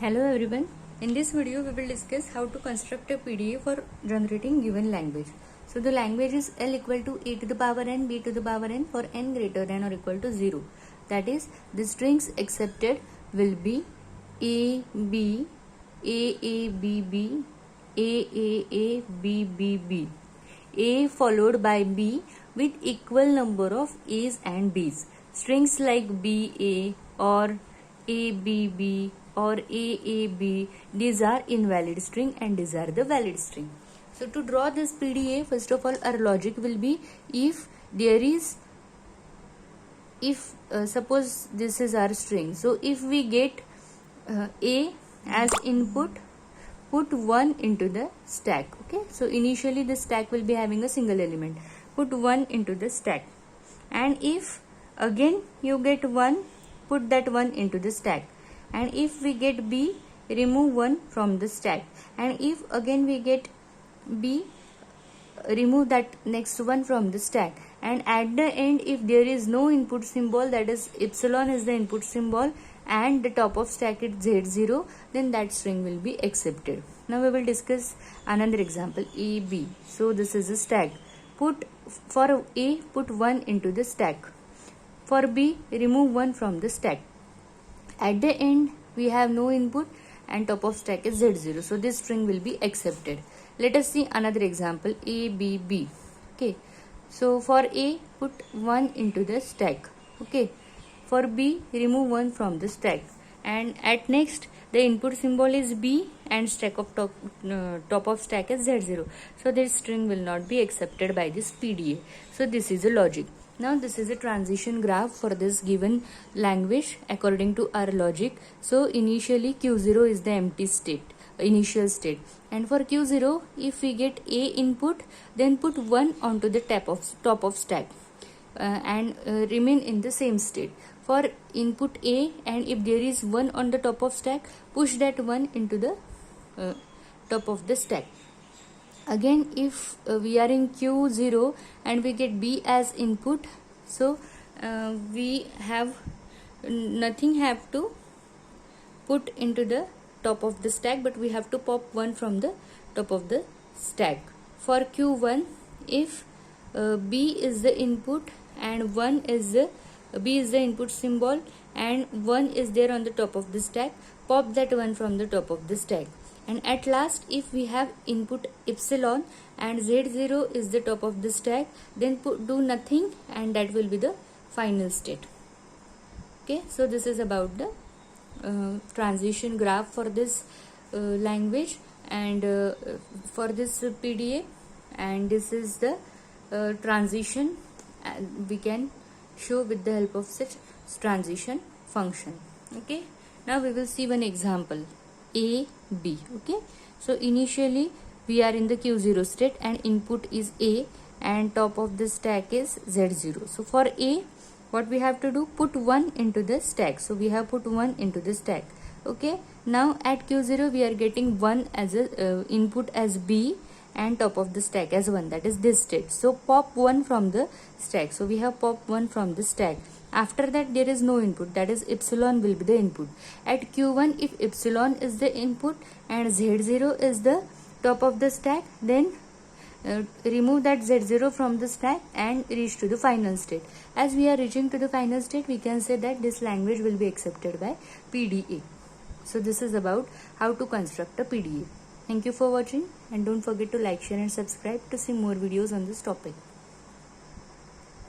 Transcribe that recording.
Hello everyone. In this video we will discuss how to construct a PDA for generating given language. So the language is L equal to A to the power n, B to the power n for n greater than or equal to 0. That is, the strings accepted will be A, B, A, B, B, A, B, B, B. A followed by B with equal number of A's and B's. Strings like BA or ABB or AAB, these are invalid string and these are the valid string. So to draw this PDA, first of all our logic will be if there is, suppose this is our string. So if we get A as input, put 1 into the stack. Okay, so initially the stack will be having a single element. Put 1 into the stack, and if again you get 1, put that 1 into the stack, and if we get B, remove 1 from the stack, and if again we get B, remove that next one from the stack, and at the end if there is no input symbol, that is epsilon is the input symbol and the top of stack is Z0, then that string will be accepted. Now we will discuss another example, AB. So this is a stack. For A, put 1 into the stack. For B, remove 1 from the stack. At the end we have no input and top of stack is Z0, so this string will be accepted. Let us see another example, ABB. Okay, so for A, put 1 into the stack. Okay, for B, remove 1 from the stack, and at next the input symbol is B and stack of top of stack is Z0, so this string will not be accepted by this PDA. So this is a logic. Now this is a transition graph for this given language according to our logic. So initially Q0 is the empty state, initial state, and for Q0 if we get A input, then put 1 onto the top of stack and remain in the same state. For input A, and if there is 1 on the top of stack, push that 1 into the top of the stack. Again if we are in Q0 and we get B as input, so we have nothing have to put into the top of the stack, but we have to pop 1 from the top of the stack. For Q1, if B is the input and 1 is the B is the input symbol and 1 is there on the top of the stack, pop that 1 from the top of the stack. And at last if we have input epsilon and Z0 is the top of the stack, then do nothing and that will be the final state. Okay, so this is about the transition graph for this language and for this PDA, and this is the transition we can show with the help of such transition function. Okay, now we will see one example, A, B. Okay, so initially we are in the Q0 state and input is A and top of the stack is Z0. So for A, what we have to do, put 1 into the stack. So we have put 1 into the stack. Okay, now at Q0 we are getting 1 as a input as B and top of the stack as 1, that is this state. So pop 1 from the stack. So we have pop 1 from the stack. After that there is no input, that is epsilon will be the input. At Q1 if epsilon is the input and Z0 is the top of the stack, then remove that Z0 from the stack and reach to the final state. As we are reaching to the final state, we can say that this language will be accepted by PDA. So this is about how to construct a PDA. Thank you for watching and don't forget to like, share and subscribe to see more videos on this topic.